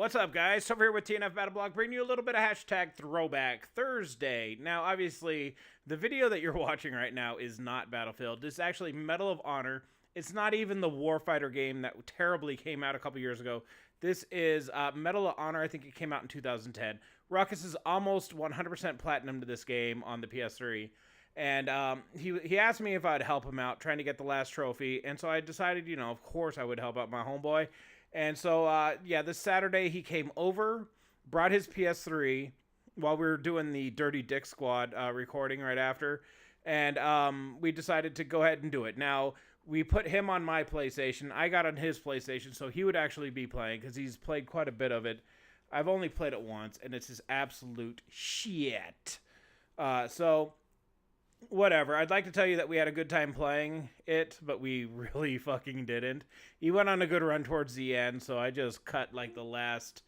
What's up, guys? Over here with TNF BattleBlog, bringing you a little bit of hashtag Throwback Thursday. Now, obviously, the video that you're watching right now is not Battlefield. This is actually Medal of Honor. It's not even the Warfighter game that terribly came out a couple years ago. This is Medal of Honor. I think it came out in 2010. Ruckus is almost 100% platinum to this game on the PS3. And he asked me if I'd help him out, trying to get the last trophy. And so I decided, of course I would help out my homeboy. And so, this Saturday he came over, brought his PS3 while we were doing the Dirty Dick Squad recording right after. And we decided to go ahead and do it. Now, we put him on my PlayStation. I got on his PlayStation, so he would actually be playing because he's played quite a bit of it. I've only played it once, and it's just absolute shit. Whatever. I'd like to tell you that we had a good time playing it, but we really fucking didn't. He went on a good run towards the end, so I just cut like the last,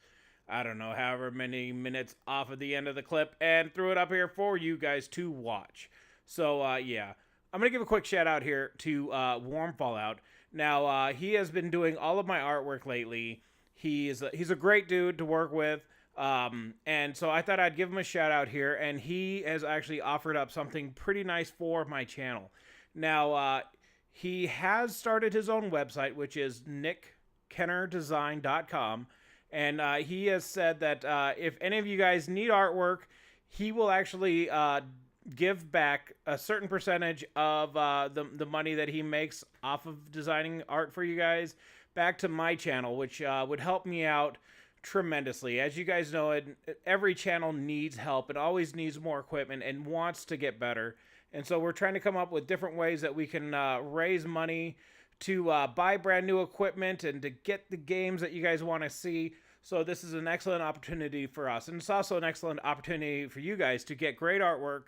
I don't know, however many minutes off of the end of the clip and threw it up here for you guys to watch. So, yeah. I'm going to give a quick shout out here to Warm Fallout. Now, he has been doing all of my artwork lately. He's a great dude to work with. And so I thought I'd give him a shout out here, and he has actually offered up something pretty nice for my channel. Now, he has started his own website, which is nickkennerdesign.com, and he has said that if any of you guys need artwork, he will actually give back a certain percentage of the money that he makes off of designing art for you guys back to my channel, which would help me out tremendously. As you guys know, every channel needs help and always needs more equipment and wants to get better. And so we're trying to come up with different ways that we can raise money to buy brand new equipment and to get the games that you guys want to see. So this is an excellent opportunity for us. And it's also an excellent opportunity for you guys to get great artwork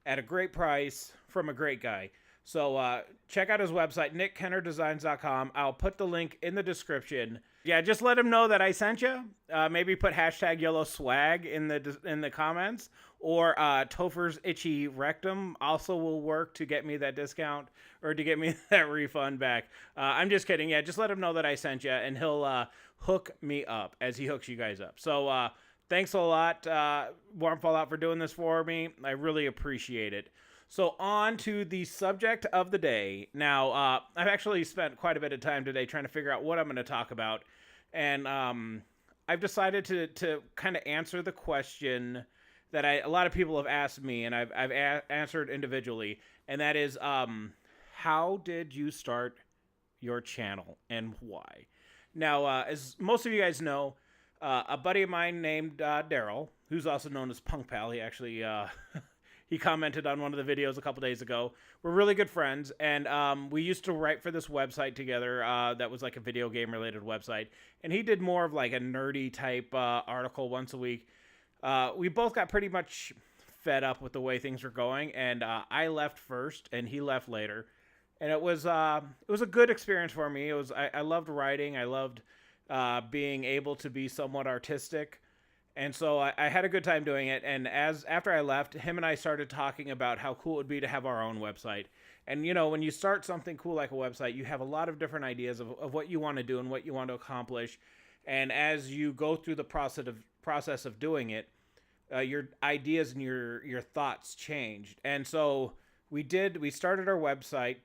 at a great price from a great guy. So check out his website, nickkennerdesigns.com. I'll put the link in the description. Yeah, just let him know that I sent you. Maybe put hashtag yellow swag in the comments. Or Topher's itchy rectum also will work to get me that discount or to get me that refund back. I'm just kidding. Yeah, just let him know that I sent you, and he'll hook me up as he hooks you guys up. So thanks a lot, Warm Fallout, for doing this for me. I really appreciate it. So on to the subject of the day. Now, I've actually spent quite a bit of time today trying to figure out what I'm going to talk about. And I've decided to kind of answer the question that a lot of people have asked me, and I've answered individually. And that is, how did you start your channel and why? Now, as most of you guys know, a buddy of mine named Daryl, who's also known as Punk Pal, he actually... he commented on one of the videos a couple days ago. We're really good friends, and we used to write for this website together that was like a video game related website, and he did more of like a nerdy type article once a week. We both got pretty much fed up with the way things were going, and I left first and he left later, and it was a good experience for me. I loved writing. I loved being able to be somewhat artistic. And so I had a good time doing it, and after I left, him and I started talking about how cool it would be to have our own website. And, when you start something cool like a website, you have a lot of different ideas of what you want to do and what you want to accomplish. And as you go through the process of doing it, your ideas and your thoughts changed. And so we started our website.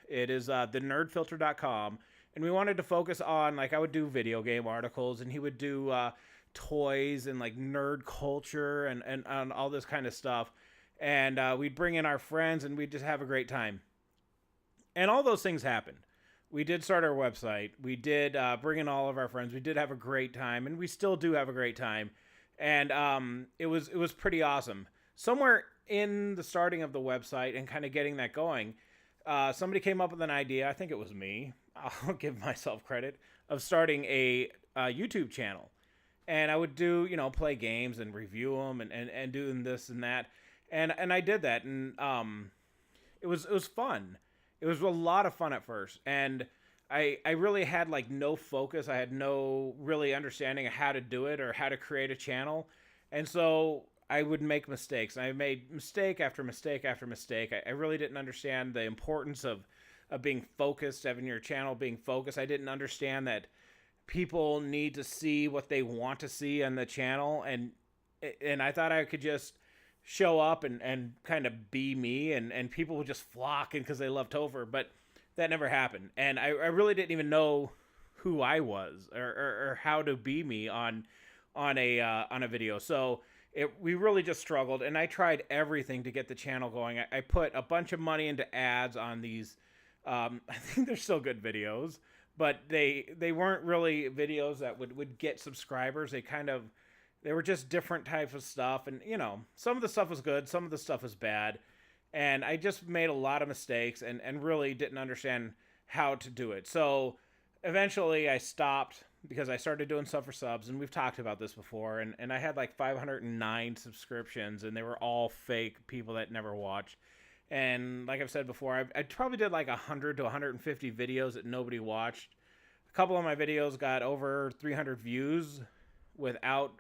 It is thenerdfilter.com, and we wanted to focus on, like, I would do video game articles, and he would do... toys and like nerd culture and all this kind of stuff, and we'd bring in our friends and we'd just have a great time. And all those things happened. We did start our website, we did bring in all of our friends, we did have a great time, and we still do have a great time. And it was pretty awesome. Somewhere in the starting of the website and kind of getting that going, somebody came up with an idea. I think it was me, I'll give myself credit, of starting a YouTube channel. And I would do, play games and review them and doing this and that. And I did that. And it was fun. It was a lot of fun at first. And I really had like no focus. I had no really understanding of how to do it or how to create a channel. And so I would make mistakes. And I made mistake after mistake after mistake. I really didn't understand the importance of being focused, having your channel being focused. I didn't understand that people need to see what they want to see on the channel, and I thought I could just show up and kind of be me, and people would just flock in because they love Topher, but that never happened. And I really didn't even know who I was, or how to be me on a video. So we really just struggled, and I tried everything to get the channel going. I put a bunch of money into ads on these. I think they're still good videos, but they weren't really videos that would get subscribers. They were just different types of stuff, and some of the stuff was good, some of the stuff was bad, and I just made a lot of mistakes and really didn't understand how to do it. So eventually I stopped because I started doing stuff for subs, and we've talked about this before, and I had like 509 subscriptions, and they were all fake people that never watched. And like I've said before, I probably did like 100 to 150 videos that nobody watched. A couple of my videos got over 300 views without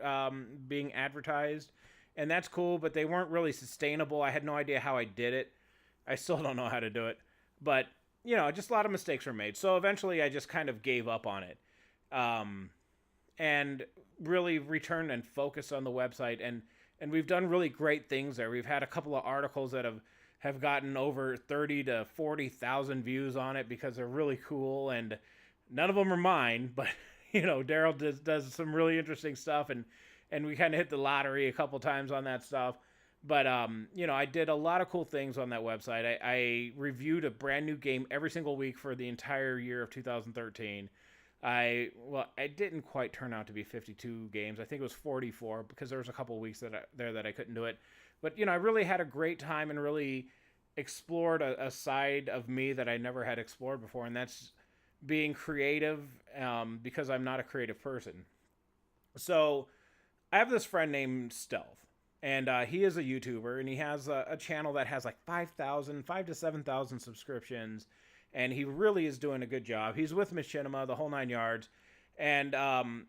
being advertised, and that's cool, but they weren't really sustainable. I had no idea how I did it. I still don't know how to do it, but just a lot of mistakes were made. So eventually I just kind of gave up on it, and really returned and focused on the website, and we've done really great things there. We've had a couple of articles that have gotten over 30 to 40,000 views on it because they're really cool, and none of them are mine, but Daryl does some really interesting stuff, and we kind of hit the lottery a couple times on that stuff. But I did a lot of cool things on that website. I reviewed a brand new game every single week for the entire year of 2013. I didn't quite turn out to be 52 games. I think it was 44 because there was a couple weeks that I couldn't do it. But I really had a great time and really explored a side of me that I never had explored before, and that's being creative, because I'm not a creative person. So I have this friend named Stealth, and he is a YouTuber, and he has a channel that has like 5 to 7,000 subscriptions, and he really is doing a good job. He's with Machinima, the whole 9 yards, and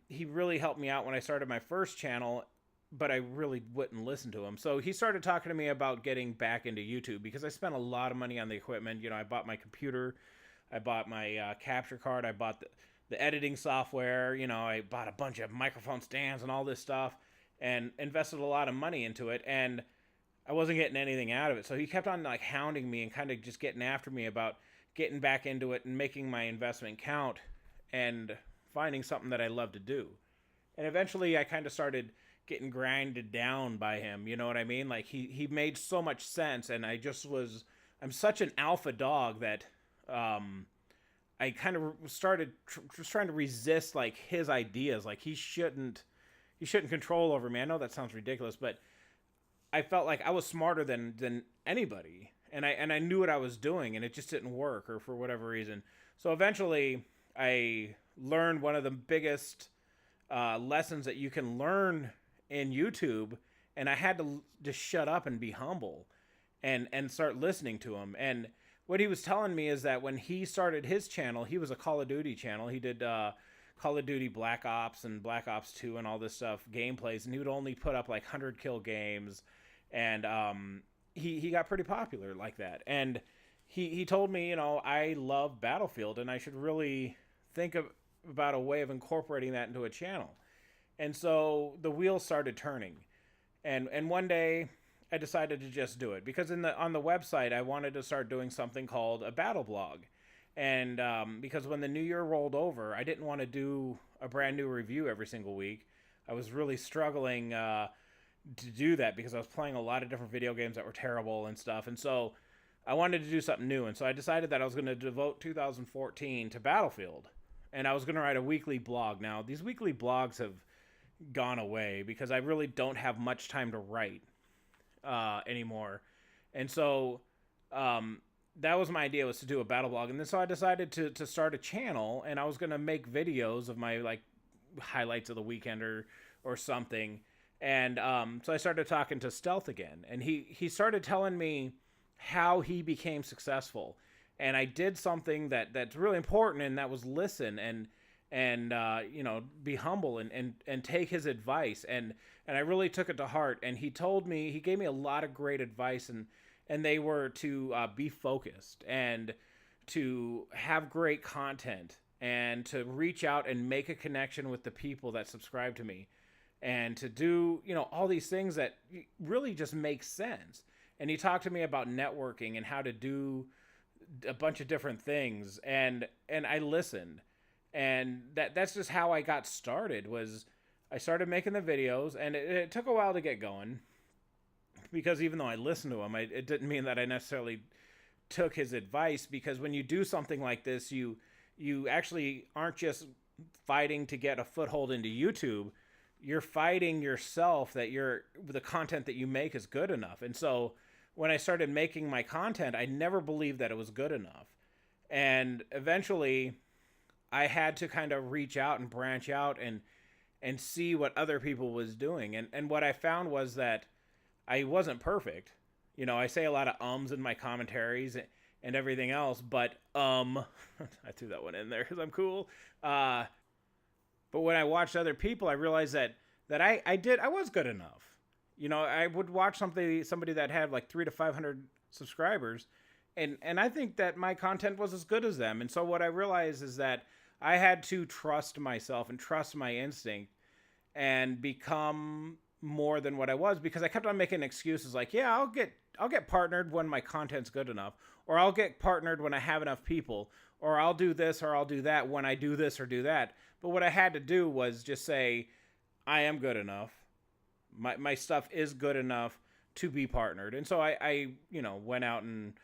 he really helped me out when I started my first channel, but I really wouldn't listen to him. So he started talking to me about getting back into YouTube because I spent a lot of money on the equipment. I bought my computer, I bought my capture card, I bought the editing software, I bought a bunch of microphone stands and all this stuff, and invested a lot of money into it, and I wasn't getting anything out of it. So he kept on like hounding me and kind of just getting after me about getting back into it and making my investment count and finding something that I love to do. And eventually I kind of started getting grinded down by him, you know what I mean? Like he made so much sense, and I'm such an alpha dog that I kind of started just trying to resist like his ideas. Like he shouldn't control over me. I know that sounds ridiculous, but I felt like I was smarter than anybody, and I knew what I was doing, and it just didn't work, or for whatever reason. So eventually I learned one of the biggest lessons that you can learn in YouTube, and I had to just shut up and be humble and start listening to him. And what he was telling me is that when he started his channel, he was a Call of Duty channel. He did Call of Duty Black Ops and Black Ops 2 and all this stuff, gameplays, and he would only put up like 100 kill games, and he got pretty popular like that. And he told me, I love Battlefield, and I should really think about a way of incorporating that into a channel. And so the wheels started turning, and one day I decided to just do it, because on the website I wanted to start doing something called a BattleBlog. And because when the new year rolled over, I didn't want to do a brand new review every single week. I was really struggling to do that because I was playing a lot of different video games that were terrible and stuff. And so I wanted to do something new. And so I decided that I was going to devote 2014 to Battlefield. And I was going to write a weekly blog. Now, these weekly blogs have gone away because I really don't have much time to write anymore. And so that was my idea, was to do a battle blog. And then so I decided to start a channel, and I was going to make videos of my like highlights of the weekend or something. And so I started talking to Stealth again, and he started telling me how he became successful. And I did something that's really important, and that was listen and be humble and take his advice. And I really took it to heart. And he gave me a lot of great advice, and they were to be focused and to have great content and to reach out and make a connection with the people that subscribe to me, and to do, all these things that really just make sense. And he talked to me about networking and how to do a bunch of different things, and I listened, and that's just how I got started. Was I started making the videos, and it took a while to get going, because even though I listened to him, it didn't mean that I necessarily took his advice, because when you do something like this, you actually aren't just fighting to get a foothold into YouTube. You're fighting yourself that the content that you make is good enough. And so when I started making my content, I never believed that it was good enough. And eventually I had to kind of reach out and branch out and see what other people was doing. And what I found was that I wasn't perfect. I say a lot of ums in my commentaries and everything else, but I threw that one in there because I'm cool. But when I watched other people, I realized that I was good enough. I would watch somebody that had like 300 to 500 subscribers, and I think that my content was as good as them. And so what I realized is that I had to trust myself and trust my instinct and become more than what I was, because I kept on making excuses like, yeah, I'll get partnered when my content's good enough, or I'll get partnered when I have enough people, or I'll do this or I'll do that when I do this or do that. But what I had to do was just say, I am good enough. My stuff is good enough to be partnered. And so I went out and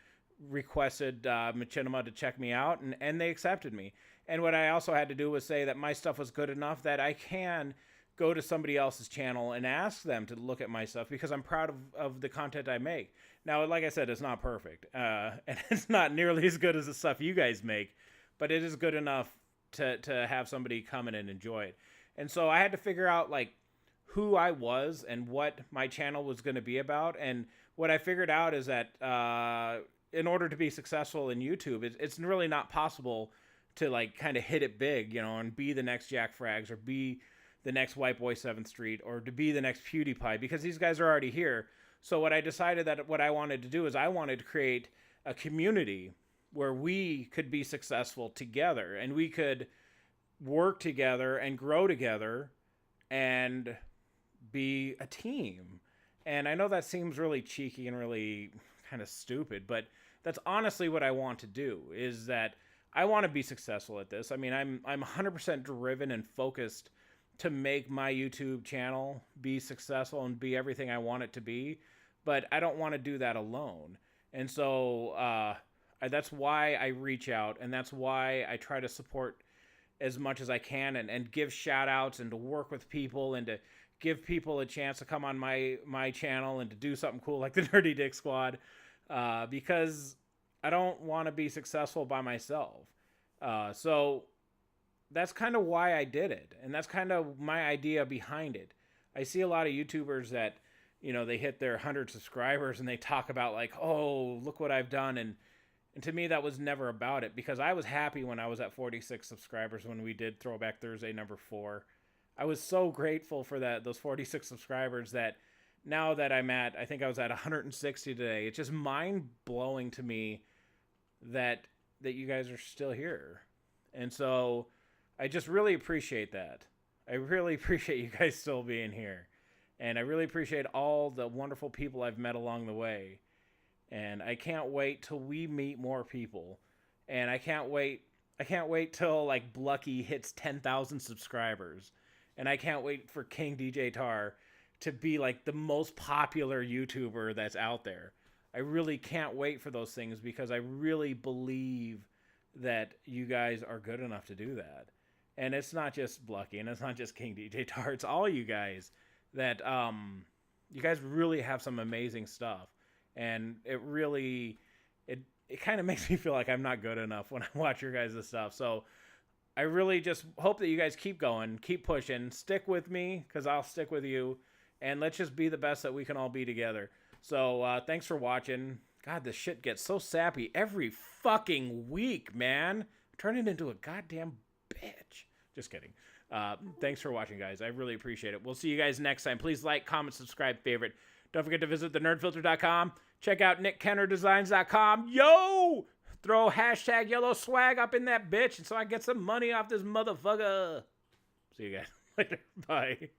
requested Machinima to check me out, and they accepted me. And what I also had to do was say that my stuff was good enough that I can go to somebody else's channel and ask them to look at my stuff, because I'm proud of the content I make. Now, like I said, it's not perfect. And it's not nearly as good as the stuff you guys make, but it is good enough to have somebody come in and enjoy it. And so I had to figure out like who I was and what my channel was going to be about. And what I figured out is that in order to be successful in YouTube, it's really not possible to like kind of hit it big, and be the next Jack Frags, or be the next White Boy 7th Street, or to be the next PewDiePie, because these guys are already here. So what I decided that what I wanted to do is I wanted to create a community where we could be successful together, and we could work together and grow together and be a team. And I know that seems really cheeky and really kind of stupid, but that's honestly what I want to do, is that I want to be successful at this. I mean, I'm 100% driven and focused to make my YouTube channel be successful and be everything I want it to be, but I don't want to do that alone. And so that's why I reach out, and that's why I try to support as much as I can, and give shout outs, and to work with people, and to give people a chance to come on my channel and to do something cool like the Nerdy Dick Squad, because I don't want to be successful by myself. So that's kind of why I did it, and that's kind of my idea behind it. I see a lot of YouTubers that, they hit their 100 subscribers and they talk about like, oh, look what I've done, and to me that was never about it, because I was happy when I was at 46 subscribers when we did Throwback Thursday number 4. I was so grateful for those 46 subscribers, that now that I think I was at 160 today, it's just mind-blowing to me that you guys are still here. And so I just really appreciate that. I really appreciate you guys still being here. And I really appreciate all the wonderful people I've met along the way. And I can't wait till we meet more people. And I can't wait till like Blucky hits 10,000 subscribers. And I can't wait for King DJ Tar to be like the most popular YouTuber that's out there. I really can't wait for those things, because I really believe that you guys are good enough to do that. And it's not just Blucky, and it's not just King DJ Tar. It's all you guys that you guys really have some amazing stuff. And it really, it kind of makes me feel like I'm not good enough when I watch your guys' stuff. So I really just hope that you guys keep going, keep pushing, stick with me, because I'll stick with you, and let's just be the best that we can all be together. So thanks for watching. God, this shit gets so sappy every fucking week, man. I'm turning into a goddamn bitch. Just kidding. Thanks for watching, guys. I really appreciate it. We'll see you guys next time. Please like, comment, subscribe, favorite. Don't forget to visit thenerdfilter.com. Check out nickkennerdesigns.com. Yo! throw hashtag yellow swag up in that bitch, and so I get some money off this motherfucker. See you guys later. Bye.